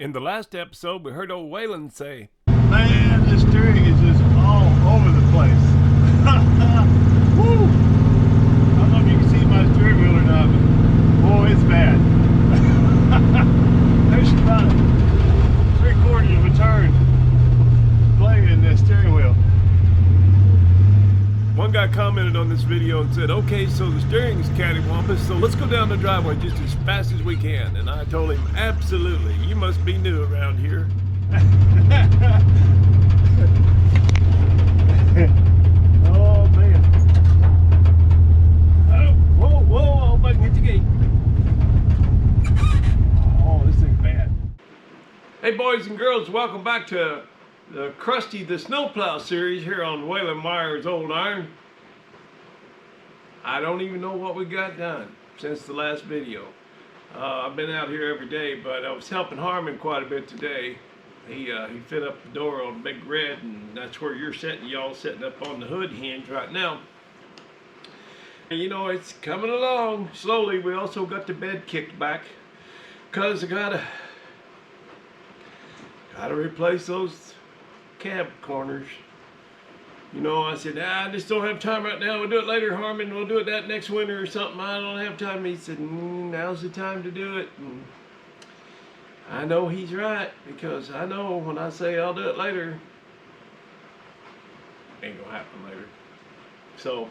In the last episode, we heard old Waylon say, "Man, this steering is just all over the place." Woo! I don't know if you can see my steering wheel or not, but boy, it's bad. There's about 3/4 of a turn playing in this steering wheel. One guy commented on this video and said, okay, so the steering is cattywampus, so let's go down the driveway just as fast as we can. And I told him, absolutely, you must be new around here. Oh, man. Oh, whoa, whoa, hope I can hit the gate. Oh, this thing's bad. Hey, boys and girls, welcome back to the Krusty the Snowplow series here on Waylon Myers' Old Iron. I don't even know what we got done since the last video. I've been out here every day, but I was helping Harmon quite a bit today. He fit up the door on Big Red, and that's where you're sitting. Y'all sitting up on the hood hinge right now. And you know, it's coming along slowly. We also got the bed kicked back because I gotta replace those cab corners. You know, I said, I just don't have time right now. We'll do it later, Harmon. We'll do it that next winter or something. I don't have time. He said, now's the time to do it. And I know he's right, because I know when I say I'll do it later, ain't gonna happen later. So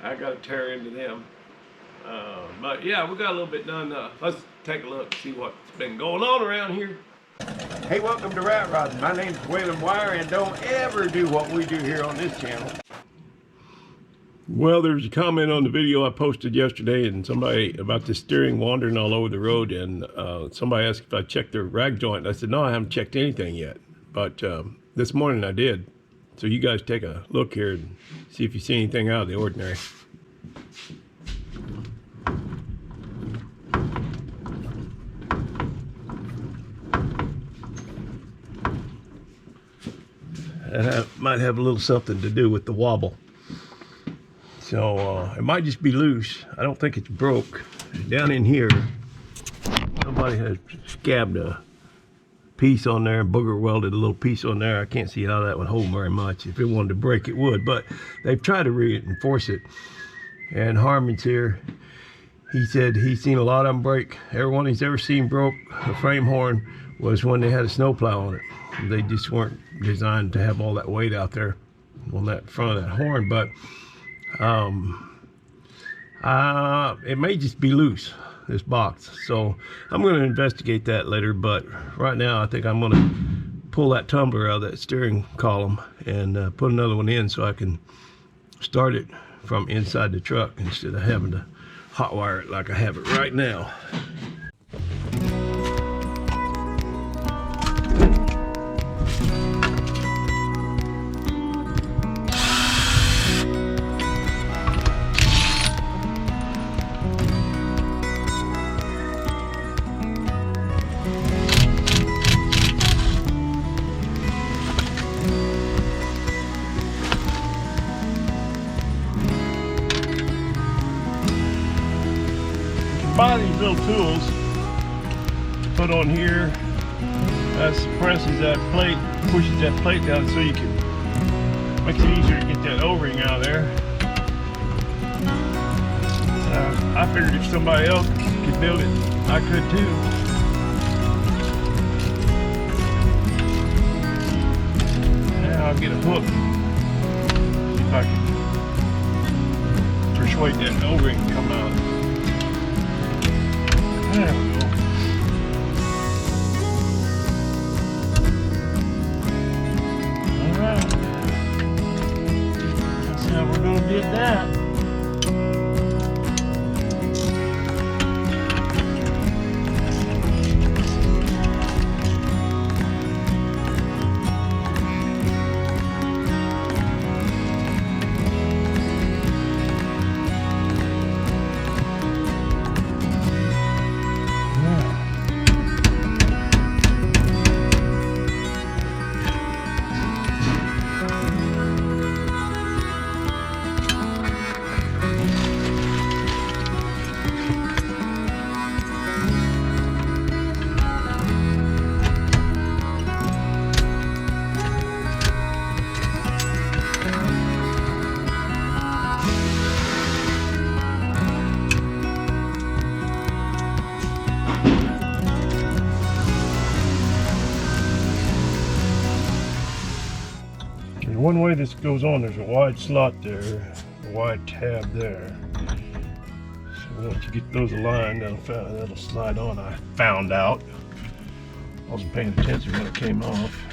I gotta tear into them. But yeah, we got a little bit done. Let's take a look, see what's been going on around here. Hey, welcome to Rat Rodding. My name's Waylon Myers, and don't ever do what we do here on this channel. Well, there's a comment on the video I posted yesterday, and somebody about the steering wandering all over the road, and somebody asked if I checked the rag joint. I said, no, I haven't checked anything yet, but this morning I did. So you guys take a look here and see if you see anything out of the ordinary. That might have a little something to do with the wobble. So it might just be loose. I don't think it's broke. Down in here, somebody has scabbed a piece on there, booger welded a little piece on there. I can't see how that would hold very much. If it wanted to break, it would, but they've tried to reinforce it. And Harmon's here. He said he's seen a lot of them break. Everyone he's ever seen broke a frame horn was when they had a snowplow on it. They just weren't designed to have all that weight out there on that front of that horn, but it may just be loose, this box. So I'm going to investigate that later, but right now I think I'm going to pull that tumbler out of that steering column and put another one in so I can start it from inside the truck instead of having to hot wire it like I have it right now. Buy these little tools to put on here. That suppresses that plate, pushes that plate down so you can, makes it easier to get that O-ring out of there. I figured if somebody else could build it, I could too. Now I'll get a hook, see if I can persuade that O-ring to come out. There we go. Alright. That's how we're going to do that. one way this goes on. There's a wide slot there, a wide tab there. So once you get those aligned, that'll slide on. I found out. I wasn't paying attention when it came off.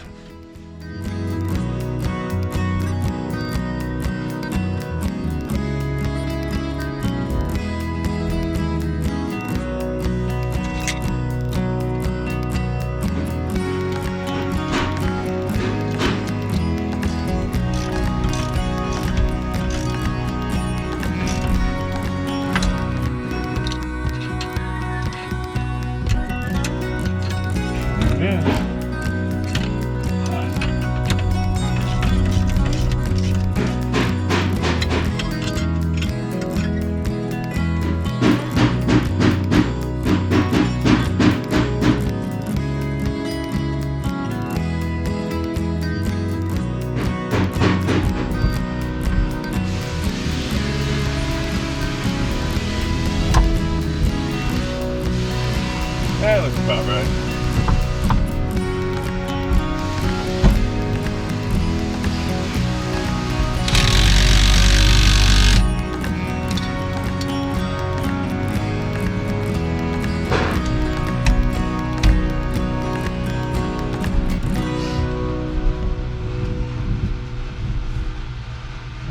That looks about right.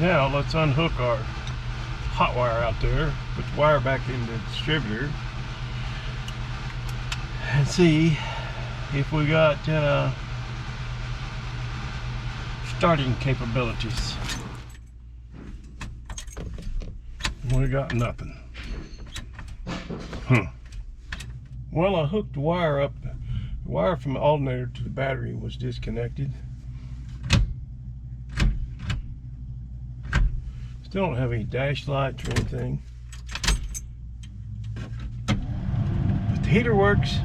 Now let's unhook our hot wire out there, put the wire back in the distributor, and see if we got starting capabilities. We got nothing. Well, I hooked the wire up. The wire from the alternator to the battery was disconnected. Still don't have any dash lights or anything. But the heater works.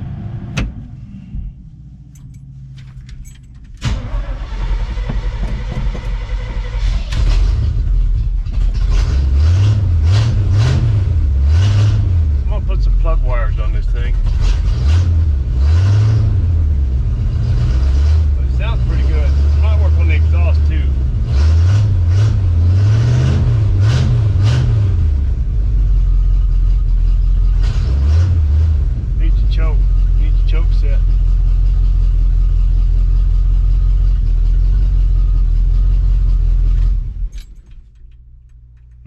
I'm gonna put some plug wires on this thing. But it sounds pretty good. It might work on the exhaust too. Choke set.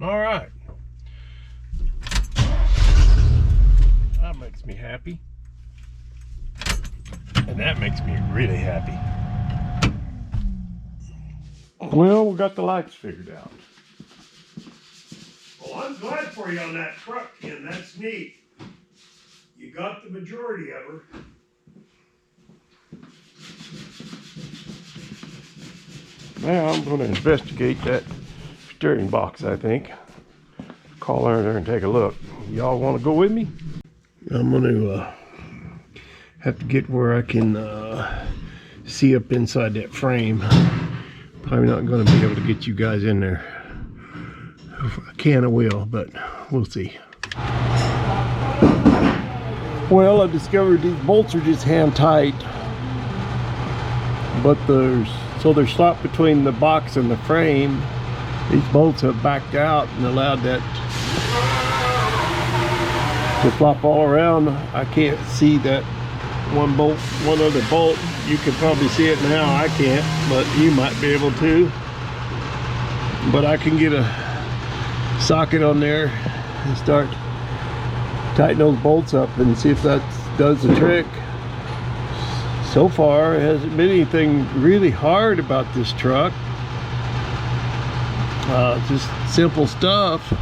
All right. That makes me happy. And that makes me really happy. Well, we got the lights figured out. Well, I'm glad for you on that truck, Ken. That's neat. You got the majority of her. Now I'm going to investigate that steering box, I think. Call her there and take a look. Y'all want to go with me? I'm going to have to get where I can see up inside that frame. Probably not going to be able to get you guys in there. If I can, I will, but we'll see. Well, I discovered these bolts are just hand tight, but so they're slapped between the box and the frame. These bolts have backed out and allowed that to flop all around. I can't see that one other bolt. You can probably see it now. I can't, but you might be able to. But I can get a socket on there and start tighten those bolts up and see if that does the trick. So far, it hasn't been anything really hard about this truck. Just simple stuff.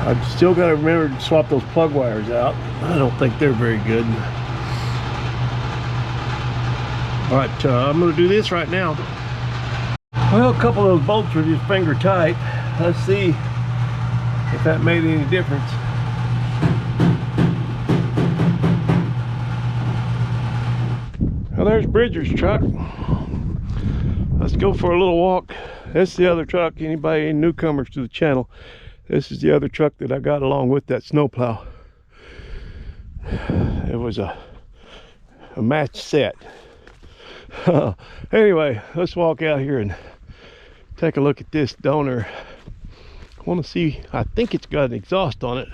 I've still got to remember to swap those plug wires out. I don't think they're very good. All right, I'm going to do this right now. Well, a couple of those bolts are just finger tight. Let's see if that made any difference. Well, there's Bridger's truck. Let's go for a little walk. That's the other truck. Any newcomers to the channel, this is the other truck that I got along with that snowplow. It was a match set. Anyway, let's walk out here and take a look at this donor. I want to see, I think it's got an exhaust on it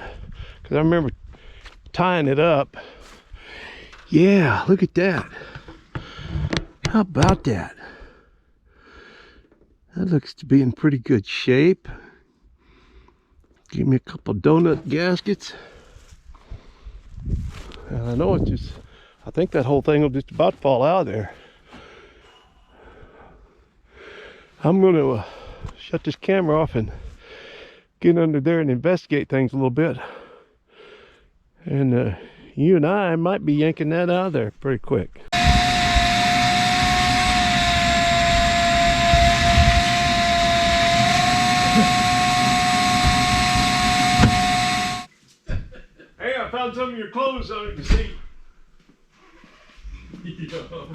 because I remember tying it up. Yeah, look at that. How about that? That looks to be in pretty good shape. Give me a couple donut gaskets. And I know it's just, I think that whole thing will just about fall out of there. I'm going to shut this camera off and get under there and investigate things a little bit. And you and I might be yanking that out of there pretty quick. Hey, I found some of your clothes under the seat.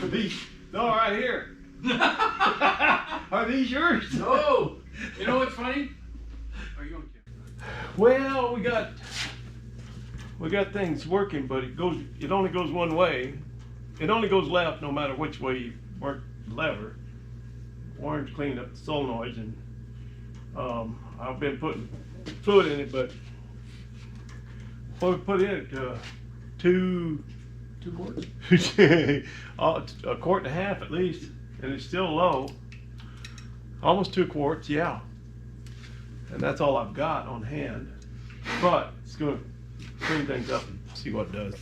These, no, right here. Are these yours? No. You know what's funny? Are you on camera? Well, we got things working, but it only goes one way. It only goes left no matter which way you work the lever. Warren's cleaned up the solenoids, and I've been putting fluid in it, but what we put in it, two quarts? A quart and a half at least, and it's still low. Almost 2 quarts, yeah. And that's all I've got on hand. But it's going to clean things up and see what it does.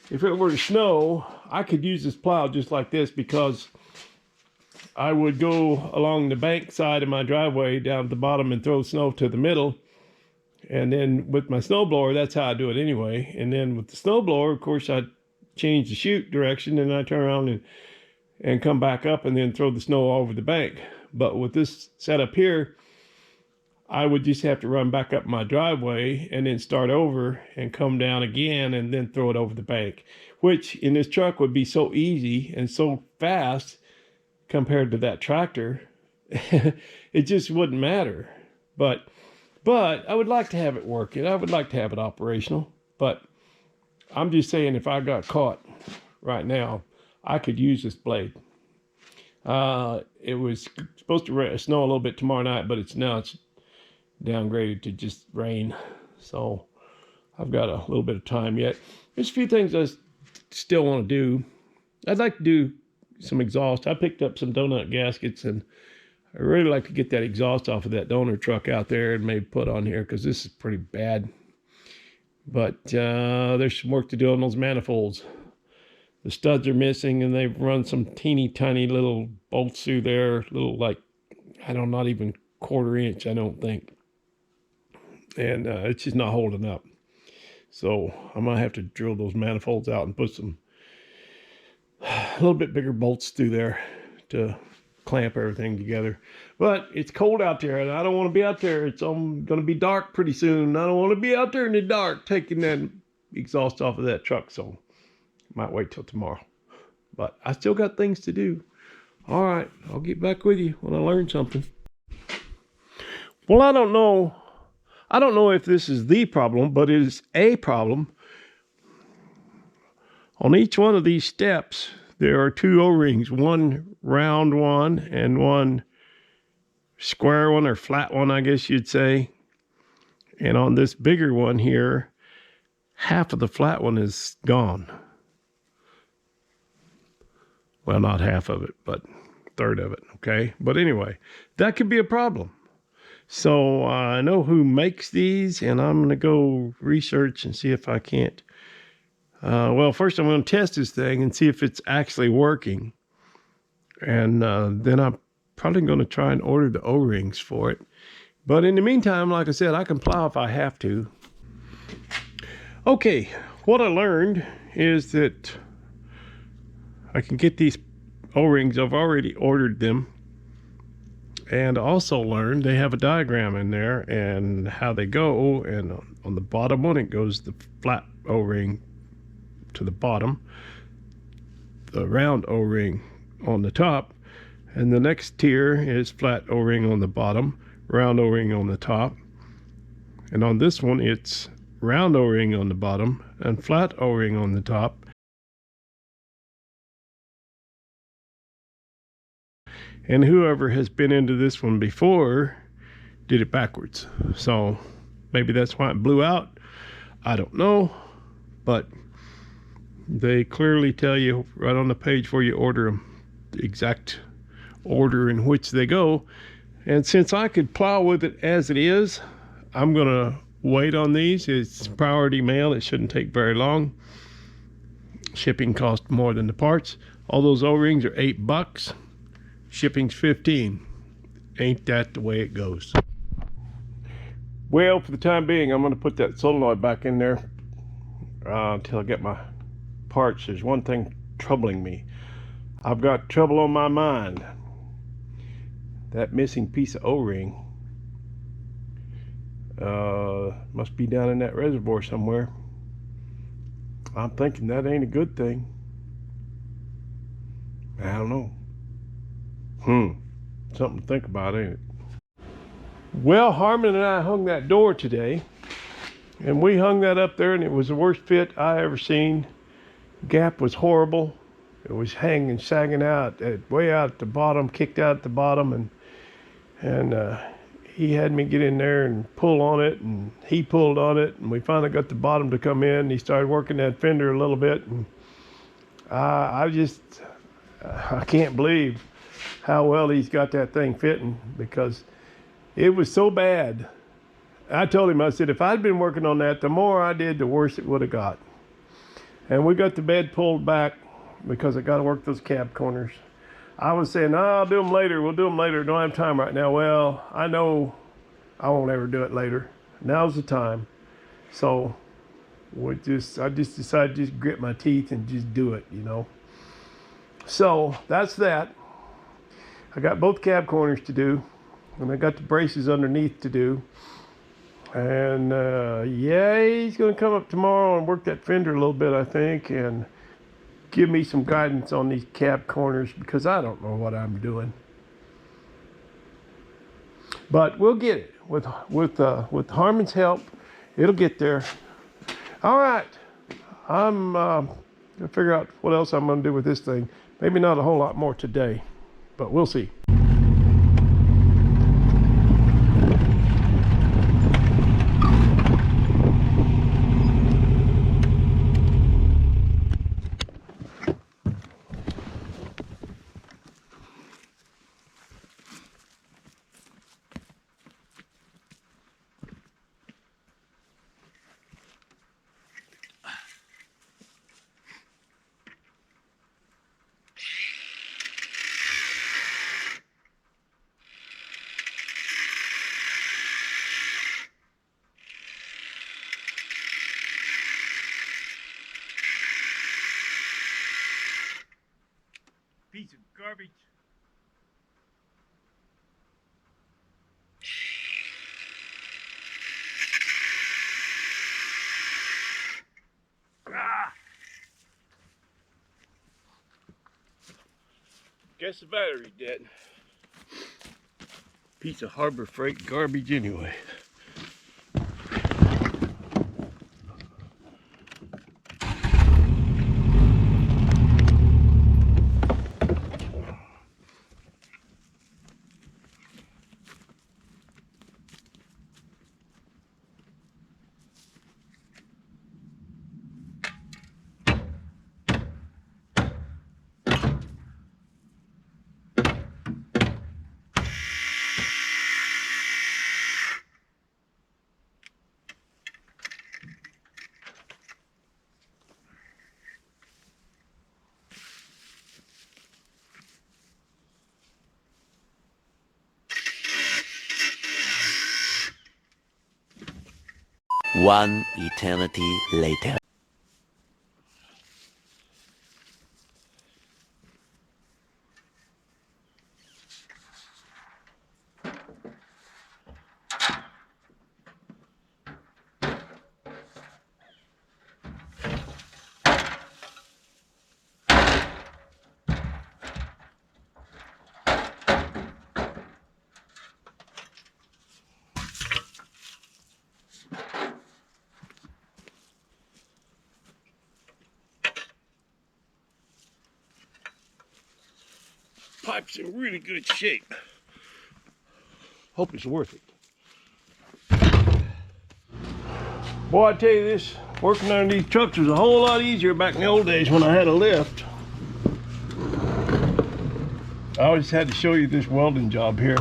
If it were to snow, I could use this plow just like this, because I would go along the bank side of my driveway down at the bottom and throw snow to the middle. And then with my snowblower, that's how I do it anyway. And then with the snowblower, of course, I change the chute direction, and I turn around and come back up and then throw the snow over the bank. But with this setup here, I would just have to run back up my driveway and then start over and come down again and then throw it over the bank, which in this truck would be so easy and so fast compared to that tractor. It just wouldn't matter. But I would like to have it working. I would like to have it operational. But I'm just saying, if I got caught right now, I could use this blade. It was supposed to snow a little bit tomorrow night, but it's downgraded to just rain. So I've got a little bit of time yet. There's a few things I still want to do. I'd like to do some exhaust. I picked up some donut gaskets, and I really like to get that exhaust off of that donor truck out there and maybe put on here, because this is pretty bad. But there's some work to do on those manifolds. The studs are missing, and they've run some teeny tiny little bolts through there, little, like, I don't know, not even 1/4 inch, I don't think. And it's just not holding up. So I might have to drill those manifolds out and put some a little bit bigger bolts through there to clamp everything together. But it's cold out there, and I don't want to be out there. It's going to be dark pretty soon. I don't want to be out there in the dark taking that exhaust off of that truck. So might wait till tomorrow. But I still got things to do. All right, I'll get back with you when I learn something. Well, I don't know if this is the problem, but it is a problem. On each one of these steps, there are 2 O-rings, one round one and one square one, or flat one, I guess you'd say. And on this bigger one here, half of the flat one is gone. Well, not half of it, but 1/3 of it, okay? But anyway, that could be a problem. So I know who makes these, and I'm going to go research and see if I can't. Well, first I'm going to test this thing and see if it's actually working. And then I'm probably going to try and order the O-rings for it. But in the meantime, like I said, I can plow if I have to. Okay, what I learned is that I can get these O-rings. I've already ordered them. And also learned they have a diagram in there and how they go. And on the bottom one, it goes the flat O-ring to the bottom, the round O-ring on the top, and the next tier is flat O-ring on the bottom, round O-ring on the top. And on this one, it's round O-ring on the bottom and flat O-ring on the top. And whoever has been into this one before did it backwards. So maybe that's why it blew out. I don't know. But they clearly tell you right on the page where you order them, the exact order in which they go. And since I could plow with it as it is, I'm gonna wait on these. It's priority mail. It shouldn't take very long. Shipping costs more than the parts. All those O-rings are $8. Shipping's $15. Ain't that the way it goes? Well, for the time being, I'm gonna put that solenoid back in there until I get my parts. There's one thing troubling me. I've got trouble on my mind. That missing piece of O-ring must be down in that reservoir somewhere. I'm thinking that ain't a good thing. I don't know. Something to think about, ain't it? Well, Harmon and I hung that door today, and we hung that up there, and it was the worst fit I ever seen. Gap was horrible. It was hanging, sagging out, way out at the bottom, kicked out at the bottom, and he had me get in there and pull on it, and he pulled on it, and we finally got the bottom to come in. He started working that fender a little bit, and I can't believe how well he's got that thing fitting, because it was so bad. I told him, I said, if I'd been working on that, the more I did, the worse it would have got. And we got the bed pulled back because I got to work those cab corners. I was saying, I'll do them later. We'll do them later. Don't have time right now. Well, I know I won't ever do it later. Now's the time. So I just decided to just grit my teeth and just do it, you know. So that's that. I got both cab corners to do, and I got the braces underneath to do. And yeah, he's going to come up tomorrow and work that fender a little bit, I think, and give me some guidance on these cab corners, because I don't know what I'm doing. But we'll get it with Harmon's help. It'll get there. All right, I'm gonna figure out what else I'm gonna do with this thing. Maybe not a whole lot more today, but we'll see. Piece of garbage. Guess the battery's dead. Piece of Harbor Freight garbage anyway. One eternity later. pipe's in really good shape. Hope it's worth it. Boy, I tell you this, working on these trucks was a whole lot easier back in the old days when I had a lift. I always had to show you this welding job here.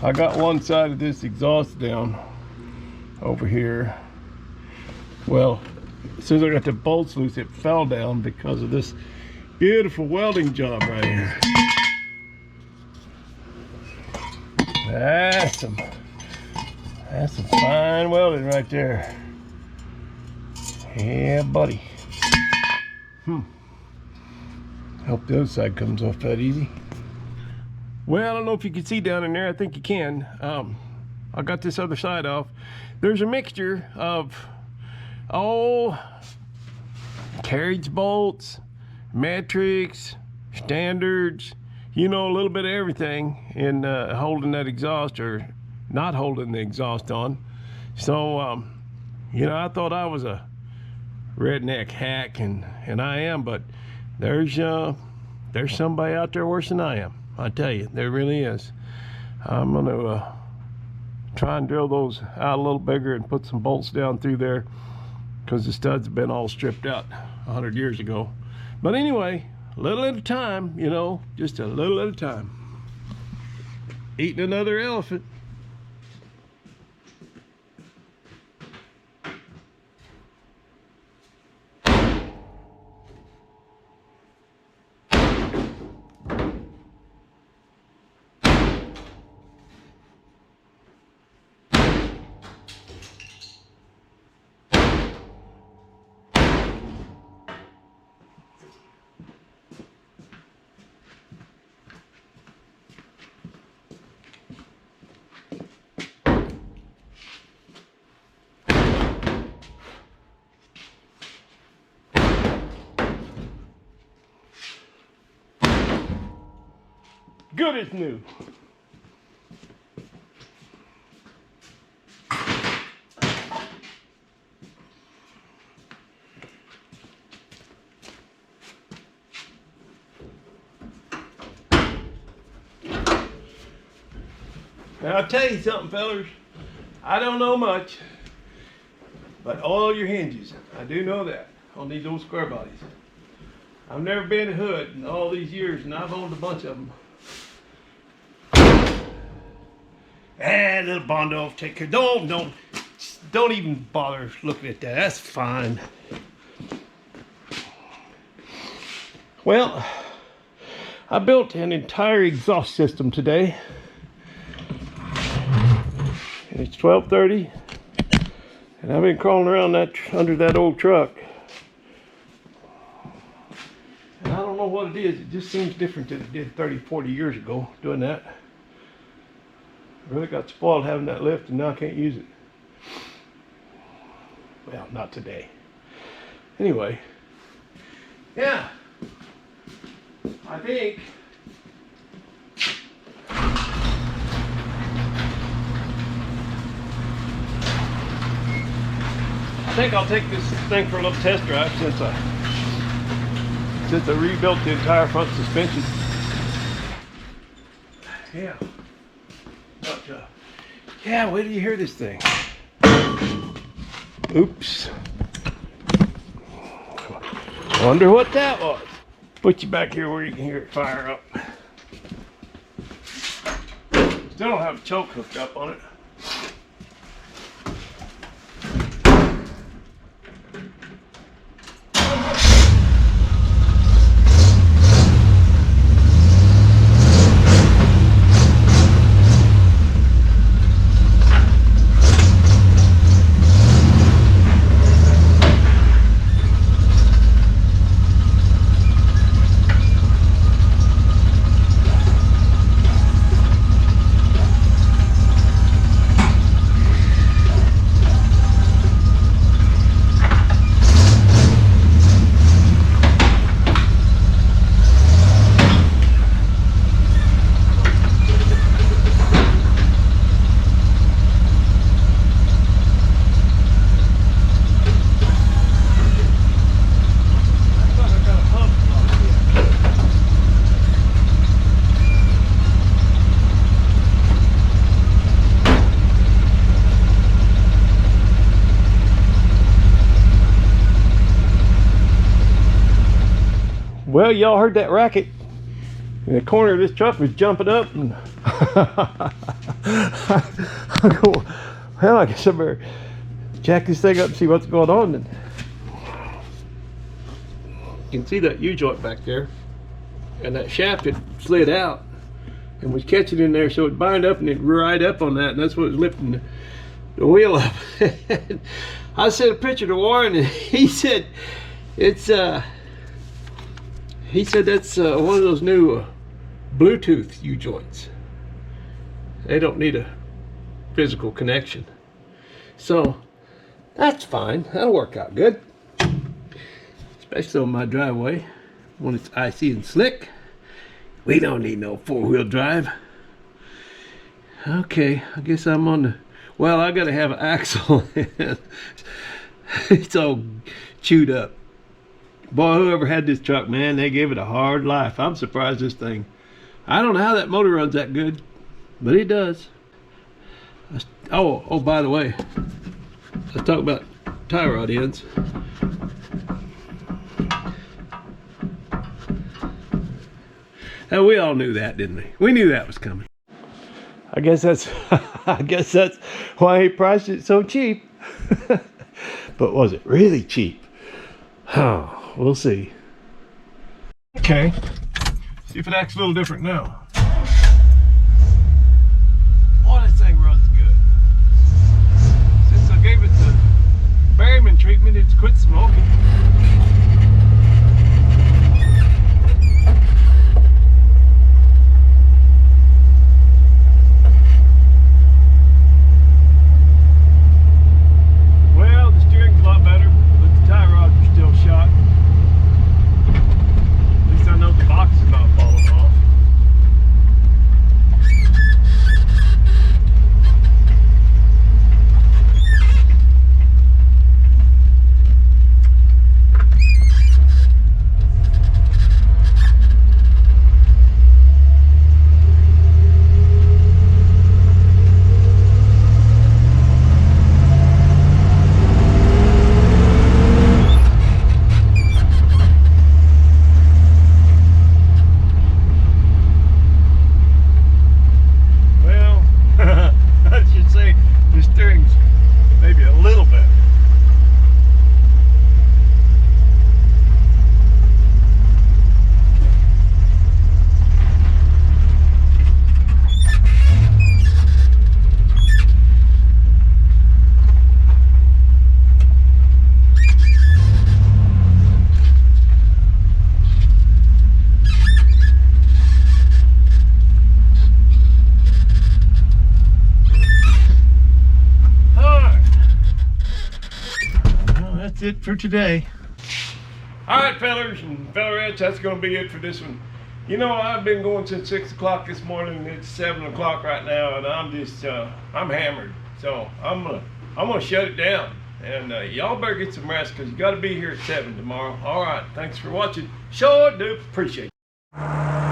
I got one side of this exhaust down over here. Well, as soon as I got the bolts loose, it fell down because of this beautiful welding job right here. That's some fine welding right there. Yeah, buddy. Hope the other side comes off that easy. Well, I don't know if you can see down in there. I think you can. I got this other side off. There's a mixture of carriage bolts, metrics, standards, you know, a little bit of everything in holding that exhaust or not holding the exhaust on. So, you know, I thought I was a redneck hack, and I am, but there's somebody out there worse than I am. I tell you, there really is. I'm gonna try and drill those out a little bigger and put some bolts down through there, because the studs have been all stripped out 100 years ago. But anyway, a little at a time, you know, just a little at a time. Eating another elephant. Good as new. Now I'll tell you something, fellers. I don't know much, but oil your hinges. I do know that on these old square bodies. I've never been a hood in all these years, and I've owned a bunch of them. Little Bondo, take care. Don't even bother looking at that. That's fine. Well, I built an entire exhaust system today. And it's 12:30, and I've been crawling around under that old truck. And I don't know what it is. It just seems different than it did 30, 40 years ago doing that. I really got spoiled having that lift, and now I can't use it. Well, not today. Anyway, yeah, I think I'll take this thing for a little test drive since I rebuilt the entire front suspension. Yeah. But, yeah, wait till you hear this thing. Oops. Wonder what that was. Put you back here where you can hear it fire up. Still don't have a choke hooked up on it. Well, y'all heard that racket. In the corner of this truck was jumping up, and I go, well, I guess I better jack this thing up and see what's going on. And you can see that U-joint back there, and that shaft had slid out and was catching in there, so it bind up and it ride up on that, and that's what was lifting the wheel up. I sent a picture to Warren, and he said it's he said that's one of those new Bluetooth U-joints. They don't need a physical connection, so that's fine. That'll work out good, especially on my driveway when it's icy and slick. We don't need no four-wheel drive. Okay, I guess I'm on the, well, I gotta have an axle. It's all chewed up. Boy, whoever had this truck, man, they gave it a hard life. I'm surprised this thing, I don't know how that motor runs that good, but it does. Oh, by the way, let's talk about tie rod ends. Now, we all knew that, didn't we? We knew that was coming. I guess that's why he priced it so cheap. But was it really cheap? Oh, we'll see. Okay, see if it acts a little different now. Oh, this thing runs good. Since I gave it the Berryman treatment, it's quit smoking. That's it for today. All right, fellers and fellerettes, that's going to be it for this one. You know, I've been going since 6 o'clock this morning. It's 7 o'clock right now, and I'm just I'm hammered. So I'm gonna shut it down, and y'all better get some rest, because you got to be here at 7 tomorrow. All right, thanks for watching. Sure do appreciate it.